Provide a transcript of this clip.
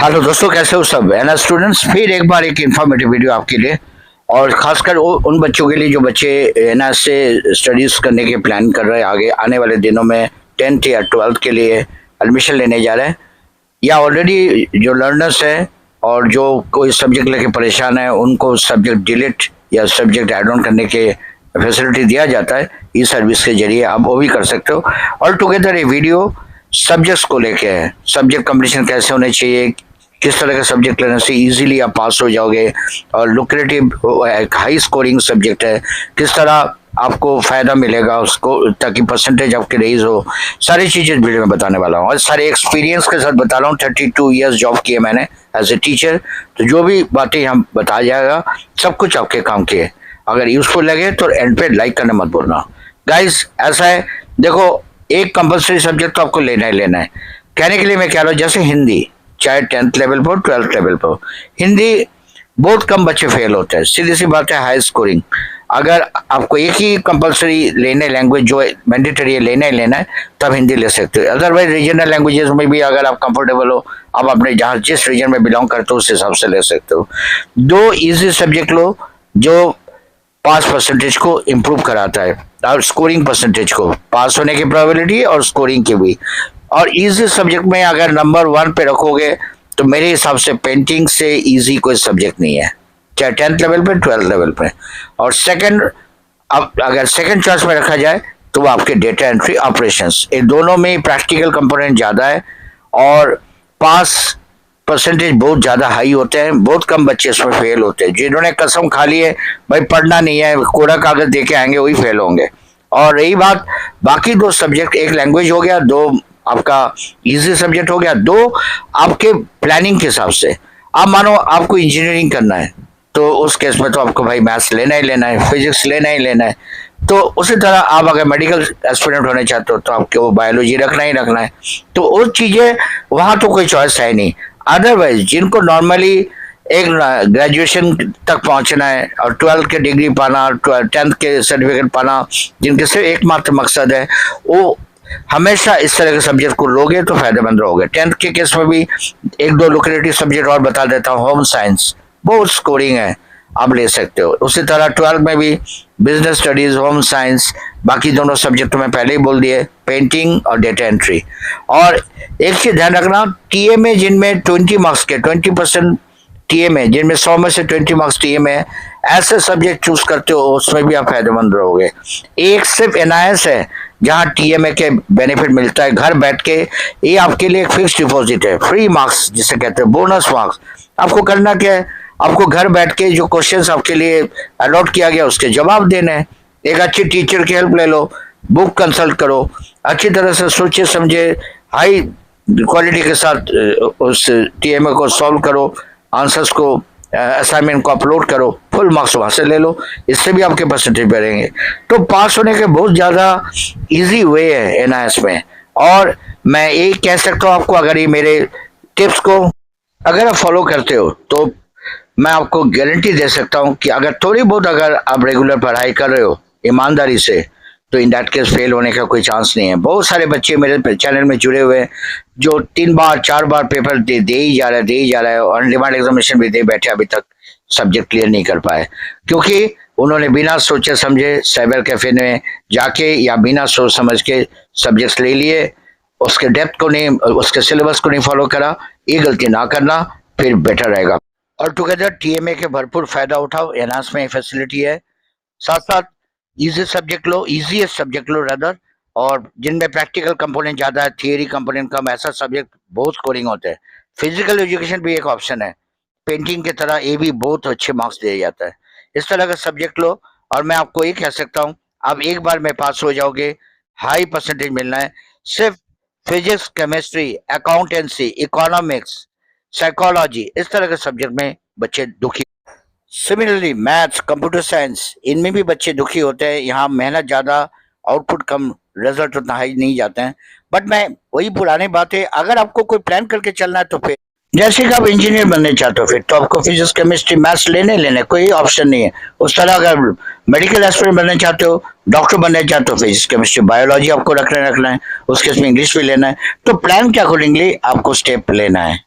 Hello दोस्तों, कैसे हो सब एनएस स्टूडेंट्स। फिर एक बार एक इन्फॉर्मेटिव वीडियो आपके लिए, और खासकर उन बच्चों के लिए जो बच्चे एनएस से स्टडीज़ करने के प्लान कर रहे हैं आगे आने वाले दिनों में 10th या 12th के लिए एडमिशन लेने जा रहे हैं, या ऑलरेडी जो लर्नर्स हैं और जो कोई सब्जेक्ट लेके परेशान है उनको सब्जेक्ट डिलीट या सब्जेक्ट ऐड ऑन करने के फैसिलिटी दिया जाता है। ई सर्विस के जरिए आप वो भी कर सकते हो। ऑल टुगेदर ये वीडियो सब्जेक्ट्स को लेके है, सब्जेक्ट कॉम्पिटिशन कैसे होने चाहिए, किस तरह का सब्जेक्ट लेने से इजीली आप पास हो जाओगे और लुक्रेटिव एक हाई स्कोरिंग सब्जेक्ट है, किस तरह आपको फ़ायदा मिलेगा उसको ताकि परसेंटेज आपके रेज हो, सारी चीज़ें वीडियो में बताने वाला हूँ और सारे एक्सपीरियंस के साथ बता रहा हूँ। 32 ईयर्स जॉब किए मैंने एज ए टीचर, तो जो भी बातें यहाँ बताया जाएगा सब कुछ आपके काम की है। अगर यूज़फुल लगे तो एंड पे लाइक करना मत भूलना। गाइस ऐसा है, देखो एक कंपलसरी सब्जेक्ट तो आपको लेना ही लेना है। कहने के लिए मैं कह रहा हूँ जैसे हिंदी, चाहे 10th लेवल पर 12th लेवल पर, हिंदी बहुत कम बच्चे फेल होते हैं, सीधी सी बात है, हाई स्कोरिंग। अगर आपको एक ही कंपलसरी लेने लैंग्वेज जो मैंडेटरी है लेना ही लेना है तब हिंदी ले सकते हो। अदरवाइज रीजनल लैंग्वेजेस में भी अगर आप कंफर्टेबल हो, आप अपने जहाँ जिस रीजन में बिलोंग करते हो उस हिसाब से ले सकते हो। दो इजी सब्जेक्ट लो जो पास परसेंटेज को इम्प्रूव कराता है और स्कोरिंग परसेंटेज को, पास होने की प्रोबेबिलिटी और स्कोरिंग की भी। और इजी सब्जेक्ट में अगर नंबर 1 पे रखोगे तो मेरे हिसाब से पेंटिंग से इजी कोई सब्जेक्ट नहीं है, चाहे 10th लेवल पे 12th लेवल पे। और सेकंड, अब अगर सेकंड चॉइस में रखा जाए तो वो आपके डेटा एंट्री ऑपरेशंस, इन दोनों में प्रैक्टिकल कंपोनेंट ज़्यादा है और पास परसेंटेज बहुत ज़्यादा हाई होते हैं। बहुत कम बच्चे इसमें फेल होते हैं। जिन्होंने कसम खा ली है भाई पढ़ना नहीं है, कोरा कागज दे के आएंगे, वही फेल होंगे। और रही बात बाकी दो सब्जेक्ट, एक लैंग्वेज हो गया, दो आपका इजी सब्जेक्ट हो गया, दो आपके प्लानिंग के हिसाब से। आप मानो आपको इंजीनियरिंग करना है तो उस केस में तो आपको भाई मैथ्स लेना ही लेना है, फिजिक्स लेना ही लेना है। तो उसी तरह आप अगर मेडिकल एस्पिरेंट होने चाहते हो तो आपको बायोलॉजी रखना ही रखना है। तो वो चीज़ें वहाँ तो कोई चॉइस है नहीं। अदरवाइज जिनको नॉर्मली एक ग्रेजुएशन तक पहुंचना है और 12th के डिग्री पाना, 10th के सर्टिफिकेट पाना, जिनके सिर्फ एकमात्र मकसद है, वो हमेशा इस तरह के सब्जेक्ट को लोगे तो फायदेमंद रहोगे। 10th के केस में भी एक दो लुक्रेटिव सब्जेक्ट और बता देता हूँ। होम साइंस बहुत स्कोरिंग है, आप ले सकते हो। उसी तरह 12th में भी बिजनेस स्टडीज, होम साइंस, बाकी दोनों सब्जेक्ट तो मैं पहले ही बोल दिए, पेंटिंग और डेटा एंट्री। और एक चीज ध्यान रखना, टीएमए जिनमें 20 मार्क्स के 20% टीएमए, जिनमें 100 में से 20 मार्क्स टीएमए, ऐसे सब्जेक्ट चूज करते हो उसमें भी आप फायदेमंद रहोगे। एक सिर्फ एनआईएस है जहाँ टीएमए के बेनिफिट मिलता है घर बैठ के। ये आपके लिए एक फिक्स डिपॉजिट है, फ्री मार्क्स जिसे कहते हैं, बोनस मार्क्स। आपको करना क्या है, आपको घर बैठ के जो क्वेश्चंस आपके लिए अलॉट किया गया उसके जवाब देने हैं। एक अच्छी टीचर की हेल्प ले लो, बुक कंसल्ट करो, अच्छी तरह से सोचे समझे हाई क्वालिटी के साथ उस टीएमए को सॉल्व करो, आंसर्स को, असाइनमेंट को अपलोड करो, फुल मार्क्स वहाँ से ले लो, इससे भी आपके परसेंटेज बढ़ेंगे। तो पास होने के बहुत ज़्यादा इजी वे है एनआईएस में। और मैं यही कह सकता हूँ आपको, अगर ये मेरे टिप्स को अगर आप फॉलो करते हो तो मैं आपको गारंटी दे सकता हूँ कि अगर थोड़ी बहुत अगर आप रेगुलर पढ़ाई कर रहे हो ईमानदारी से तो इन दैट केस फेल होने का कोई चांस नहीं है। बहुत सारे बच्चे मेरे चैनल में जुड़े हुए हैं जो 3 बार 4 बार पेपर दे ही जा रहा है और डिमांड एग्जामिनेशन भी दे बैठे, अभी तक सब्जेक्ट क्लियर नहीं कर पाए, क्योंकि उन्होंने बिना सोचे समझे साइबर कैफे में जाके या बिना सोच समझ के सब्जेक्ट्स ले लिए, उसके डेप्थ को नहीं, उसके सिलेबस को नहीं फॉलो करा। ये गलती ना करना, फिर बेटर रहेगा। और टुगेदर टीएमए के भरपूर फायदा उठाओ, एनहांस में फैसिलिटी है। साथ साथ इजी सब्जेक्ट लो, इजीएस्ट सब्जेक्ट लो रदर, और जिनमें प्रैक्टिकल कंपोनेंट ज़्यादा है, थियरी कंपोनेंट कम, ऐसा सब्जेक्ट बहुत स्कोरिंग होते हैं। फिजिकल एजुकेशन भी एक ऑप्शन है, पेंटिंग की तरह ये भी बहुत अच्छे मार्क्स दिया जाता है। इस तरह का सब्जेक्ट लो और मैं आपको ये कह सकता हूँ आप एक बार में पास हो जाओगे, हाई परसेंटेज मिलना है। सिर्फ physics, chemistry, accountancy, economics, psychology, इस तरह के सब्जेक्ट में बच्चे दुखी। सिमिलरली मैथ्स, कंप्यूटर साइंस, इनमें भी बच्चे दुखी होते हैं। यहाँ मेहनत ज़्यादा, आउटपुट कम, रिजल्ट उतना हाई नहीं जाते हैं। बट मैं वही पुरानी बात है, अगर आपको कोई प्लान करके चलना है तो फिर जैसे कि आप इंजीनियर बनना चाहते हो फिर तो आपको फिजिक्स, केमिस्ट्री, मैथ्स लेने कोई ऑप्शन नहीं है। उस तरह अगर मेडिकल एस्पिरेंट बनना चाहते हो, डॉक्टर बनना चाहते हो, फिजिक्स, केमिस्ट्री, बायोलॉजी आपको रखना है, उसके इसमें इंग्लिश भी लेना है। तो प्लान के अकॉर्डिंगली आपको स्टेप लेना है।